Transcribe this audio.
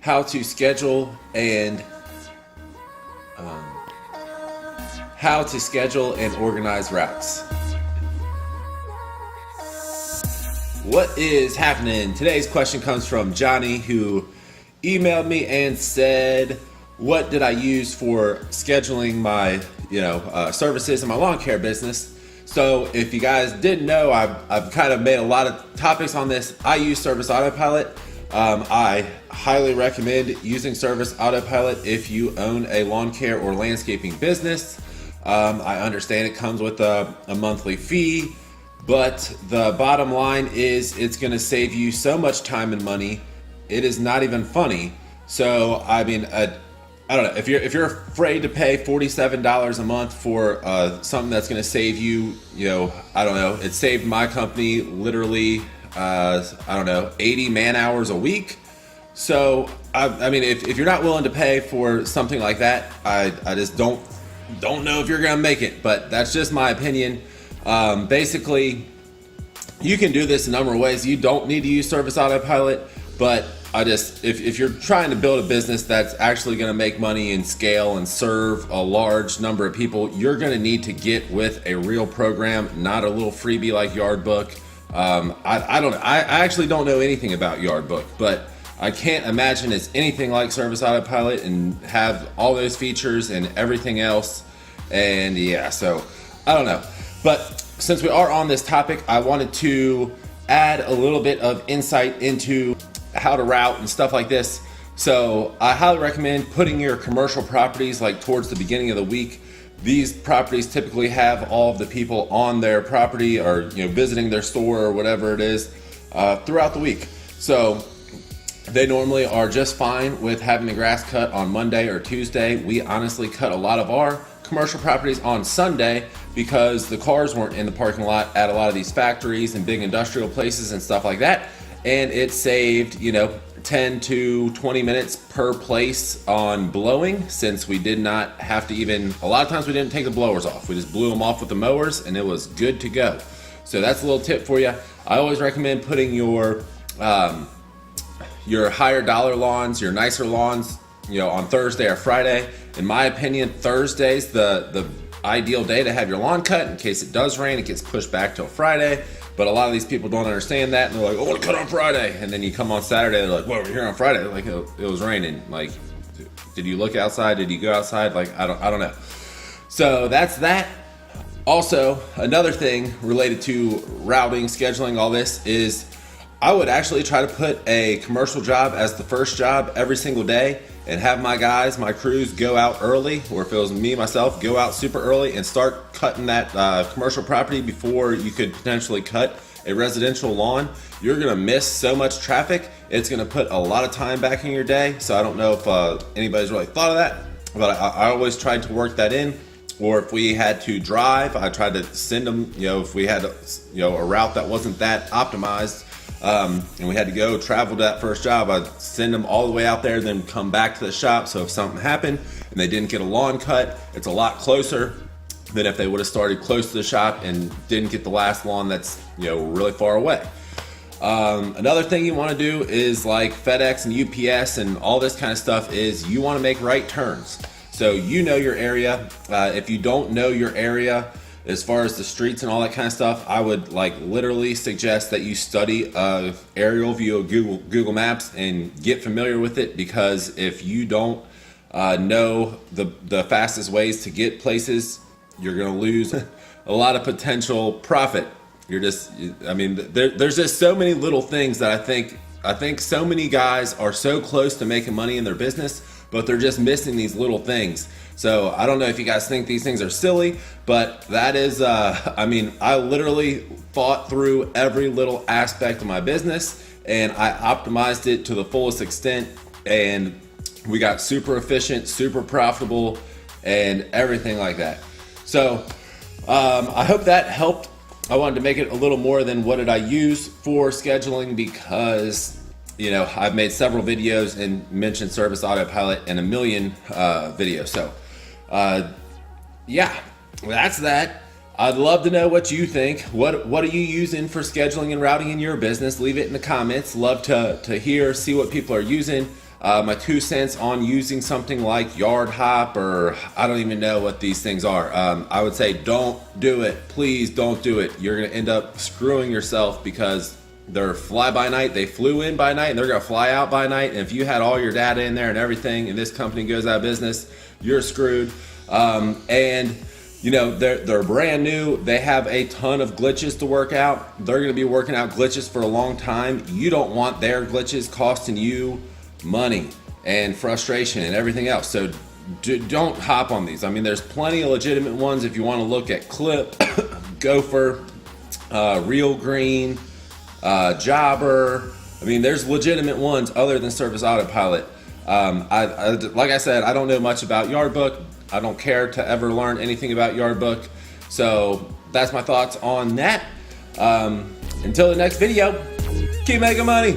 how to schedule and organize routes. What is happening? Today's question comes from Johnny, who emailed me and said, what did I use for scheduling my services in my lawn care business? So if you guys didn't know, I've kind of made a lot of topics on this. I use Service Autopilot. I highly recommend using Service Autopilot if you own a lawn care or landscaping business. I understand it comes with a monthly fee, but the bottom line is it's going to save you so much time and money. It is not even funny. So I mean, I don't know, if you're afraid to pay $47 a month for something that's going to save you, I don't know. It saved my company literally 80 man hours a week. So I mean, if you're not willing to pay for something like that, I just don't know if you're gonna make it. But that's just my opinion. Basically, you can do this a number of ways. You don't need to use Service Autopilot, but if you're trying to build a business that's actually going to make money and scale and serve a large number of people, you're going to need to get with a real program, not a little freebie like Yardbook. I don't know. I actually don't know anything about Yardbook, but I can't imagine it's anything like Service Autopilot and have all those features and everything else. And yeah, so I don't know. But since we are on this topic, I wanted to add a little bit of insight into how to route and stuff like this. So I highly recommend putting your commercial properties like towards the beginning of the week. These properties typically have all of the people on their property or visiting their store or whatever it is throughout the week. So they normally are just fine with having the grass cut on Monday or Tuesday. We honestly cut a lot of our commercial properties on Sunday because the cars weren't in the parking lot at a lot of these factories and big industrial places and stuff like that. And it saved, 10 to 20 minutes per place on blowing, since we did not have to a lot of times we didn't take the blowers off. We just blew them off with the mowers and it was good to go. So that's a little tip for you. I always recommend putting your higher dollar lawns, your nicer lawns, on Thursday or Friday. In my opinion, Thursday's the ideal day to have your lawn cut. In case it does rain, it gets pushed back till Friday. But a lot of these people don't understand that, and they're like, "I want to cut on Friday," and then you come on Saturday, they're like, "Well, we're here on Friday." Like it was raining. Like, did you look outside? Did you go outside? Like I don't know. So that's that. Also, another thing related to routing, scheduling, all this is I would actually try to put a commercial job as the first job every single day and have my guys, my crews go out early, or if it was me, myself, go out super early and start cutting that commercial property before you could potentially cut a residential lawn. You're going to miss so much traffic. It's going to put a lot of time back in your day. So I don't know if anybody's really thought of that, but I always tried to work that in. Or if we had to drive, I tried to send them, if we had a route that wasn't that optimized, and we had to go travel to that first job, I'd send them all the way out there, then come back to the shop. So if something happened and they didn't get a lawn cut, it's a lot closer than if they would have started close to the shop and didn't get the last lawn that's really far away. Another thing you want to do is like FedEx and UPS and all this kind of stuff is you want to make right turns. So your area. If you don't know your area, as far as the streets and all that kind of stuff, I would literally suggest that you study an aerial view of Google Maps and get familiar with it, because if you don't know the fastest ways to get places, you're going to lose a lot of potential profit. There's just so many little things that I think so many guys are so close to making money in their business, but they're just missing these little things. So I don't know if you guys think these things are silly, but that is, I literally thought through every little aspect of my business and I optimized it to the fullest extent, and we got super efficient, super profitable, and everything like that. So I hope that helped. I wanted to make it a little more than what did I use for scheduling, because I've made several videos and mentioned Service Autopilot in a million videos. So that's that. I'd love to know what you think. What are you using for scheduling and routing in your business? Leave it in the comments. Love to see what people are using. my 2 cents on using something like Yard Hop, or I don't even know what these things are. I would say don't do it. Please don't do it. You're going to end up screwing yourself because they're fly by night. They flew in by night and they're going to fly out by night. And if you had all your data in there and everything and this company goes out of business, you're screwed. And you know, they're brand new. They have a ton of glitches to work out. They're going to be working out glitches for a long time. You don't want their glitches costing you money and frustration and everything else. So don't hop on these. I mean, there's plenty of legitimate ones if you want to look at Clip, Gopher, Real Green, Jobber. I mean, there's legitimate ones other than Service Autopilot. Like I said, I don't know much about Yardbook. I don't care to ever learn anything about Yardbook. So that's my thoughts on that. Until the next video, keep making money.